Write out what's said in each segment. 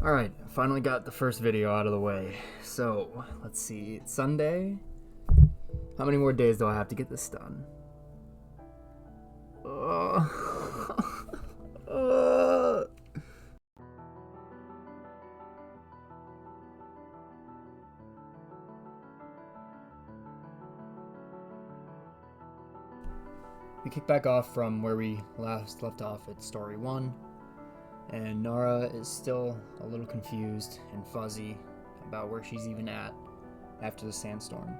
Alright, finally got the first video out of the way. So, let's see, it's Sunday. How many more days do I have to get this done? We kick back off from where we last left off at story 1. And Nora is still a little confused and fuzzy about where she's even at after the sandstorm.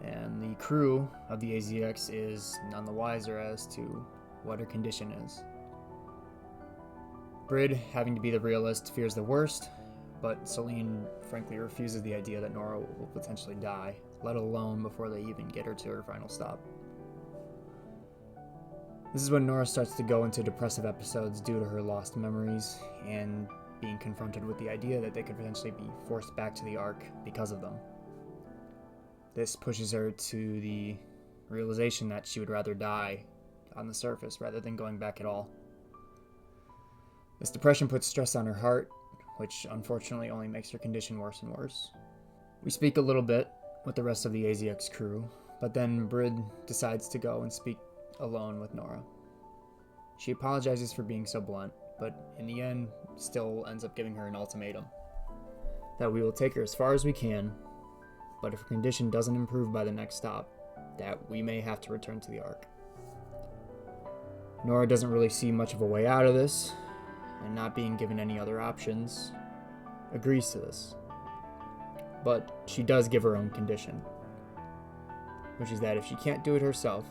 And the crew of the AZX is none the wiser as to what her condition is. Brid, having to be the realist, fears the worst, but Celine frankly refuses the idea that Nora will potentially die, let alone before they even get her to her final stop. This is when Nora starts to go into depressive episodes due to her lost memories and being confronted with the idea that they could potentially be forced back to the Ark because of them. This pushes her to the realization that she would rather die on the surface rather than going back at all. This depression puts stress on her heart, which unfortunately only makes her condition worse and worse. We speak a little bit with the rest of the AZX crew, but then Brid decides to go and speak alone with Nora. She apologizes for being so blunt, but in the end still ends up giving her an ultimatum. That we will take her as far as we can, but if her condition doesn't improve by the next stop, that we may have to return to the Ark. Nora doesn't really see much of a way out of this, and not being given any other options, agrees to this. But she does give her own condition, which is that if she can't do it herself,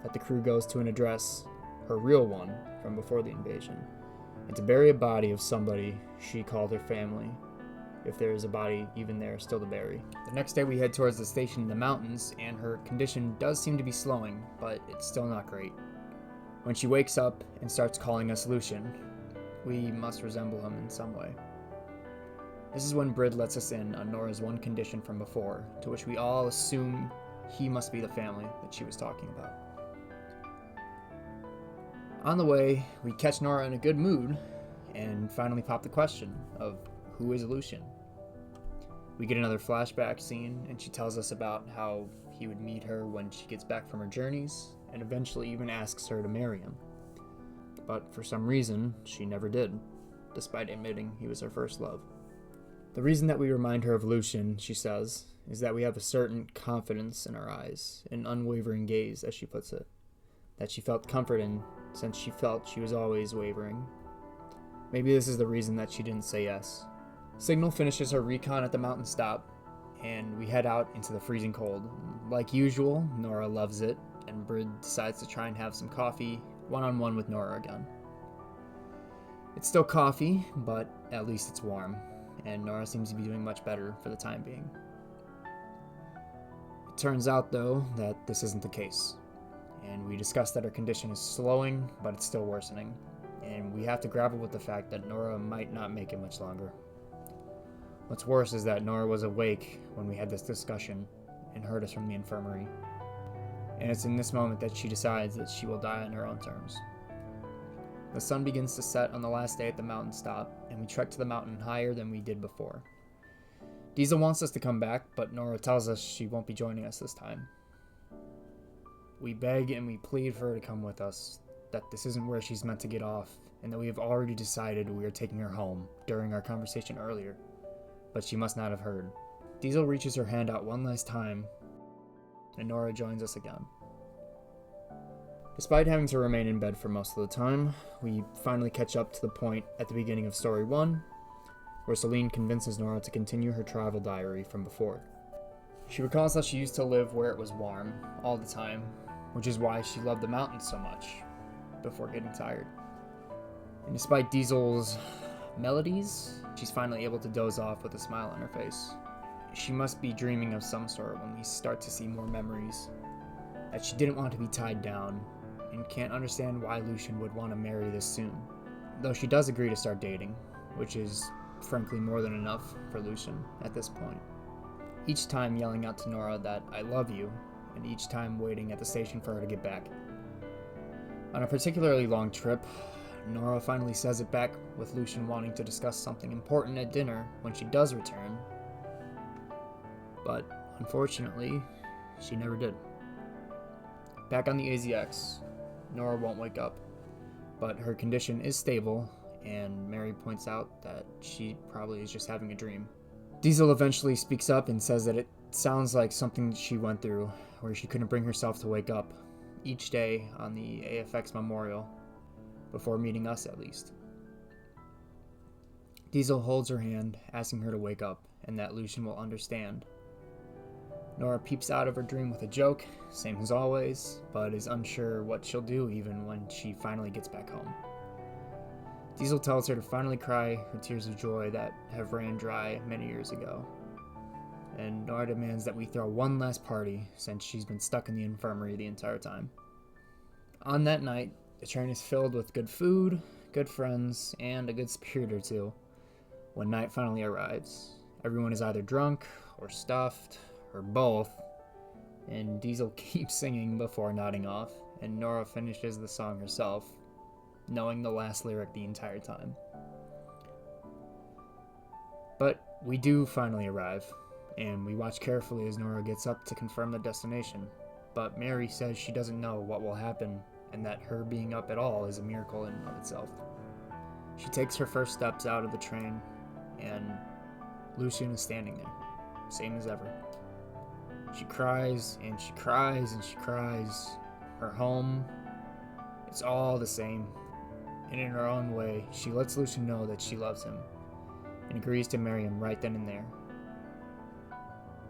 that the crew goes to an address, her real one, from before the invasion, and to bury a body of somebody she called her family, if there is a body even there still to bury. The next day we head towards the station in the mountains, and her condition does seem to be slowing, but it's still not great. When she wakes up and starts calling us Lucian, we must resemble him in some way. This is when Brid lets us in on Nora's one condition from before, to which we all assume he must be the family that she was talking about. On the way, we catch Nora in a good mood and finally pop the question of who is Lucian. We get another flashback scene and she tells us about how he would meet her when she gets back from her journeys and eventually even asks her to marry him. But for some reason, she never did, despite admitting he was her first love. The reason that we remind her of Lucian, she says, is that we have a certain confidence in our eyes, an unwavering gaze, as she puts it, that she felt comfort in since she felt she was always wavering. Maybe this is the reason that she didn't say yes. Signal finishes her recon at the mountain stop, and we head out into the freezing cold. Like usual, Nora loves it, and Brid decides to try and have some coffee one-on-one with Nora again. It's still coffee, but at least it's warm, and Nora seems to be doing much better for the time being. It turns out, though, that this isn't the case. And we discussed that her condition is slowing, but it's still worsening. And we have to grapple with the fact that Nora might not make it much longer. What's worse is that Nora was awake when we had this discussion and heard us from the infirmary. And it's in this moment that she decides that she will die on her own terms. The sun begins to set on the last day at the mountain stop, and we trek to the mountain higher than we did before. Diesel wants us to come back, but Nora tells us she won't be joining us this time. We beg and we plead for her to come with us, that this isn't where she's meant to get off, and that we have already decided we are taking her home during our conversation earlier, but she must not have heard. Diesel reaches her hand out one last time, and Nora joins us again. Despite having to remain in bed for most of the time, we finally catch up to the point at the beginning of story 1, where Celine convinces Nora to continue her travel diary from before. She recalls how she used to live where it was warm all the time, which is why she loved the mountains so much, before getting tired. And despite Diesel's melodies, she's finally able to doze off with a smile on her face. She must be dreaming of some sort when we start to see more memories, that she didn't want to be tied down, and can't understand why Lucian would want to marry this soon. Though she does agree to start dating, which is frankly more than enough for Lucian at this point. Each time yelling out to Nora that I love you, and each time waiting at the station for her to get back. On a particularly long trip, Nora finally says it back, with Lucian wanting to discuss something important at dinner when she does return. But unfortunately, she never did. Back on the AZX, Nora won't wake up, but her condition is stable, and Mary points out that she probably is just having a dream. Diesel eventually speaks up and says that it sounds like something she went through, where she couldn't bring herself to wake up each day on the AFX memorial, before meeting us at least. Diesel holds her hand, asking her to wake up, and that Lucian will understand. Nora peeps out of her dream with a joke, same as always, but is unsure what she'll do even when she finally gets back home. Diesel tells her to finally cry her tears of joy that have ran dry many years ago. And Nora demands that we throw one last party, since she's been stuck in the infirmary the entire time. On that night, the train is filled with good food, good friends, and a good spirit or two. When night finally arrives, everyone is either drunk or stuffed, or both, and Diesel keeps singing before nodding off, and Nora finishes the song herself, knowing the last lyric the entire time. But we do finally arrive, and we watch carefully as Nora gets up to confirm the destination, but Mary says she doesn't know what will happen, and that her being up at all is a miracle in and of itself. She takes her first steps out of the train, and Lucian is standing there, same as ever. She cries, and she cries, and she cries. Her home, it's all the same. And in her own way, she lets Lucian know that she loves him, and agrees to marry him right then and there.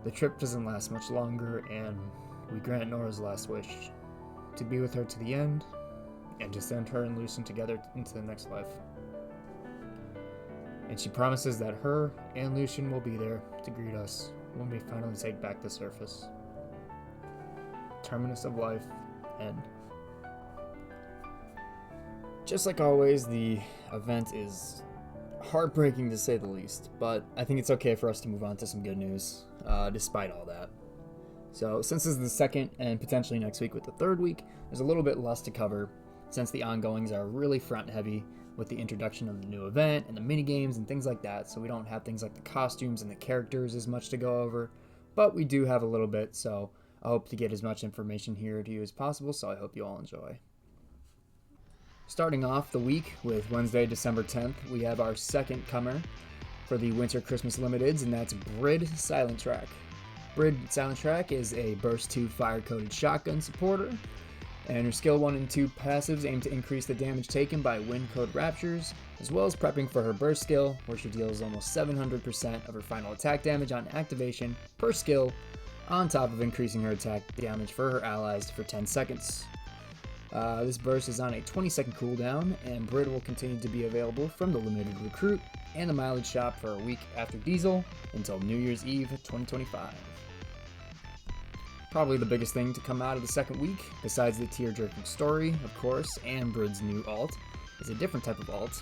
The trip doesn't last much longer, and we grant Nora's last wish, to be with her to the end, and to send her and Lucian together into the next life. And she promises that her and Lucian will be there to greet us when we finally take back the surface. Terminus of life, end. Just like always, the event is heartbreaking to say the least, but I think it's okay for us to move on to some good news, despite all that. So, since this is the second and potentially next week with the third week, there's a little bit less to cover, since the ongoings are really front-heavy with the introduction of the new event and the minigames and things like that, so we don't have things like the costumes and the characters as much to go over, but we do have a little bit, so I hope to get as much information here to you as possible, so I hope you all enjoy. Starting off the week with Wednesday, December 10th, we have our second comer for the Winter Christmas Limiteds, and that's Brid Silent Track. Brid Silent Track is a Burst 2 fire-coated shotgun supporter, and her skill 1 and 2 passives aim to increase the damage taken by wind code raptures, as well as prepping for her burst skill, where she deals almost 700% of her final attack damage on activation per skill, on top of increasing her attack damage for her allies for 10 seconds. This burst is on a 20-second cooldown, and Brid will continue to be available from the limited recruit and the mileage shop for a week after Diesel until New Year's Eve 2025. Probably the biggest thing to come out of the second week, besides the tear-jerking story, of course, and Brid's new alt, is a different type of alt,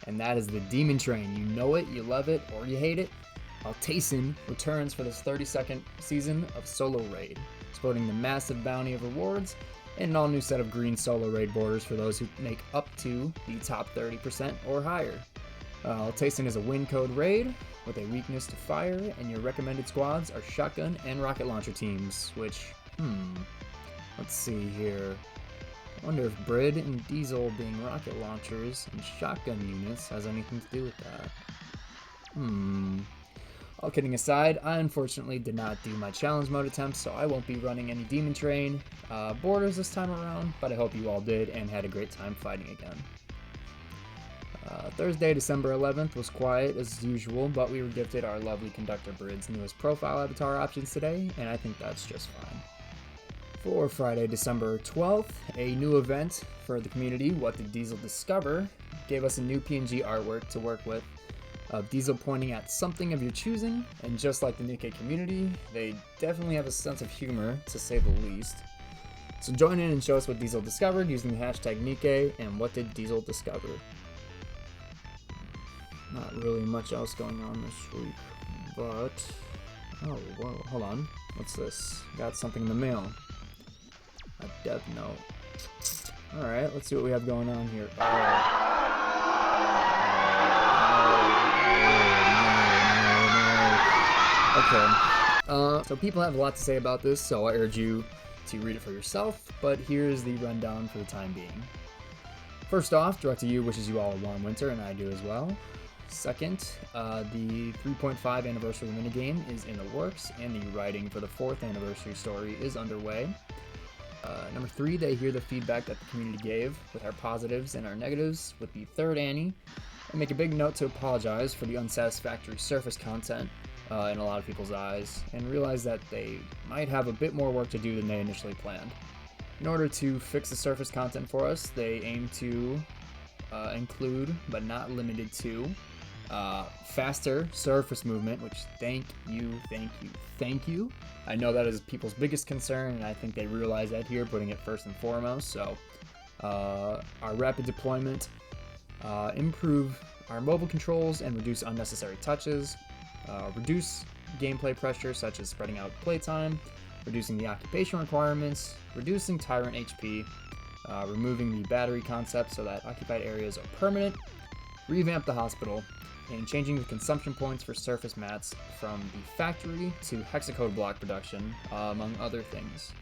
and that is the Demon Train. You know it, you love it, or you hate it. Altaisin returns for this 32nd season of Solo Raid, sporting the massive bounty of rewards and an all-new set of green Solo Raid borders for those who make up to the top 30% or higher. Altaisin is a win code raid with a weakness to fire, and your recommended squads are shotgun and rocket launcher teams, which, let's see here. I wonder if Brid and Diesel being rocket launchers and shotgun units has anything to do with that. All kidding aside, I unfortunately did not do my challenge mode attempts, so I won't be running any Demon Train borders this time around, but I hope you all did and had a great time fighting again. Thursday, December 11th was quiet as usual, but we were gifted our lovely Conductor Brid's newest profile avatar options today, and I think that's just fine. For Friday, December 12th, a new event for the community, What Did Diesel Discover, gave us a new PNG artwork to work with, of Diesel pointing at something of your choosing, and just like the NIKKE community, they definitely have a sense of humor, to say the least. So join in and show us what Diesel discovered using the hashtag NIKKE and What Did Diesel Discover. Not really much else going on this week, but... oh, whoa, hold on. What's this? Got something in the mail. A death note. Alright, let's see what we have going on here. Okay. So people have a lot to say about this, so I urge you to read it for yourself, but here's the rundown for the time being. First off, Direct to You wishes you all a warm winter, and I do as well. Second, the 3.5 anniversary minigame is in the works, and the writing for the 4th anniversary story is underway. Number 3, they hear the feedback that the community gave with our positives and our negatives with the 3rd Annie, and make a big note to apologize for the unsatisfactory surface content in a lot of people's eyes, and realize that they might have a bit more work to do than they initially planned. In order to fix the surface content for us, they aim to include, but not limited to, faster surface movement, which thank you. I know that is people's biggest concern, and I think they realize that here, putting it first and foremost. So our rapid deployment, improve our mobile controls and reduce unnecessary touches, reduce gameplay pressure such as spreading out playtime, reducing the occupation requirements, reducing tyrant HP, removing the battery concept so that occupied areas are permanent, revamp the hospital, and changing the consumption points for surface mats from the factory to hexacode block production, among other things.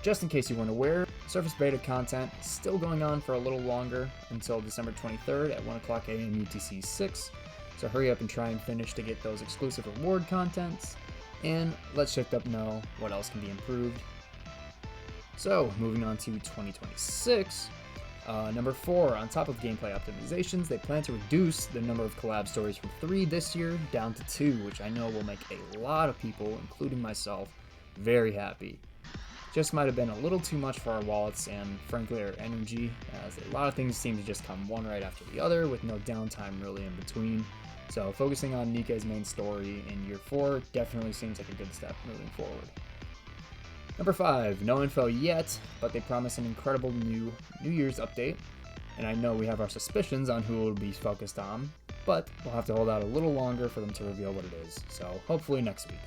Just in case you weren't aware, Surface Beta content is still going on for a little longer until December 23rd at 1 o'clock a.m. UTC 6, so hurry up and try and finish to get those exclusive reward contents, and let Shift Up know what else can be improved. So, moving on to 2026, number 4, on top of gameplay optimizations, they plan to reduce the number of collab stories from 3 this year down to 2, which I know will make a lot of people, including myself, very happy. Just might have been a little too much for our wallets and, frankly, our energy, as a lot of things seem to just come one right after the other with no downtime really in between. So focusing on NIKKE's main story in year 4 definitely seems like a good step moving forward. Number 5, no info yet, but they promise an incredible New Year's update, and I know we have our suspicions on who it will be focused on, but we'll have to hold out a little longer for them to reveal what it is, so hopefully next week.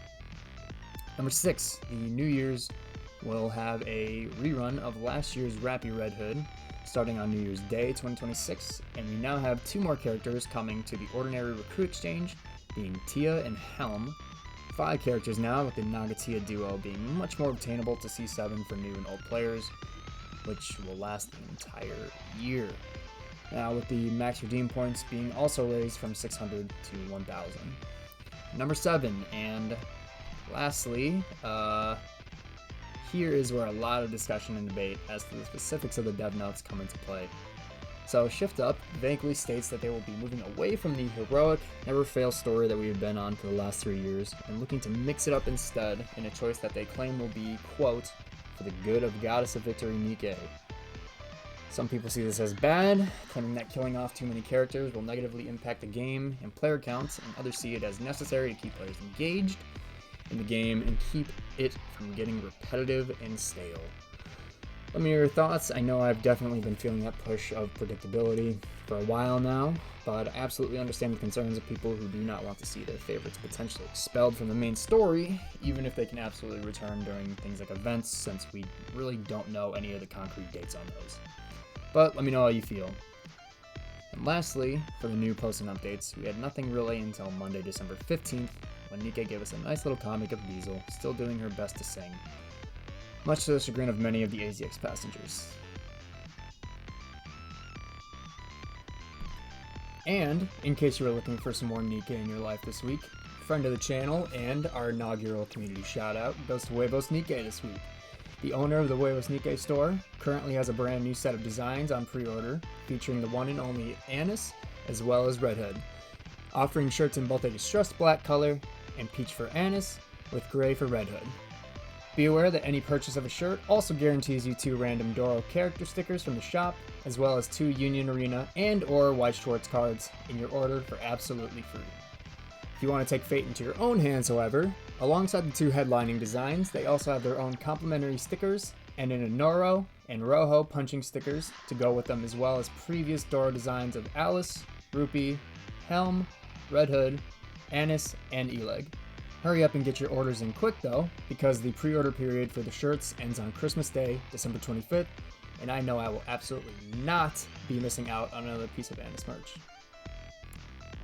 Number 6, the New Year's will have a rerun of last year's Rappy Red Hood, starting on New Year's Day 2026, and we now have 2 more characters coming to the Ordinary Recruit Exchange, being Tia and Helm. 5 characters now, with the Naga-Tia duo being much more obtainable to C7 for new and old players, which will last the entire year. Now with the max redeem points being also raised from 600 to 1000. Number 7, and lastly, here is where a lot of discussion and debate as to the specifics of the dev notes come into play. So Shift Up vaguely states that they will be moving away from the heroic, never-fail story that we have been on for the last 3 years, and looking to mix it up instead in a choice that they claim will be, quote, for the good of Goddess of Victory NIKKE. Some people see this as bad, claiming that killing off too many characters will negatively impact the game and player counts, and others see it as necessary to keep players engaged in the game and keep it from getting repetitive and stale. Let me know your thoughts. I know I've definitely been feeling that push of predictability for a while now, but I absolutely understand the concerns of people who do not want to see their favorites potentially expelled from the main story, even if they can absolutely return during things like events, since we really don't know any of the concrete dates on those. But let me know how you feel. And lastly, for the new posts and updates, we had nothing really until Monday, December 15th, when NIKKE gave us a nice little comic of Diesel, still doing her best to sing, much to the chagrin of many of the AZX passengers. And, in case you were looking for some more NIKKE in your life this week, friend of the channel and our inaugural community shoutout goes to Huevos NIKKE this week. The owner of the Huevos NIKKE store currently has a brand new set of designs on pre-order, featuring the one and only Anis, as well as Red Hood, offering shirts in both a distressed black color and peach for Anis, with gray for Red Hood. Be aware that any purchase of a shirt also guarantees you 2 random Doro character stickers from the shop, as well as 2 Union Arena and or White Schwartz cards in your order for absolutely free. If you want to take fate into your own hands, however, alongside the 2 headlining designs, they also have their own complimentary stickers and an Inoro and Rojo punching stickers to go with them, as well as previous Doro designs of Alice, Rupee, Helm, Red Hood, Anis, and Eleg. Hurry up and get your orders in quick though, because the pre-order period for the shirts ends on Christmas Day, December 25th, and I know I will absolutely not be missing out on another piece of Annis merch.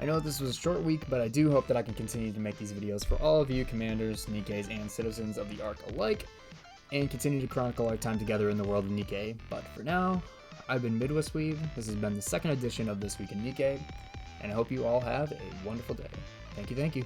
I know this was a short week, but I do hope that I can continue to make these videos for all of you commanders, Nikkes, and citizens of the Ark alike, and continue to chronicle our time together in the world of Nikke. But for now, I've been Midwest Weave. This has been the second edition of This Week in Nikke, and I hope you all have a wonderful day. Thank you.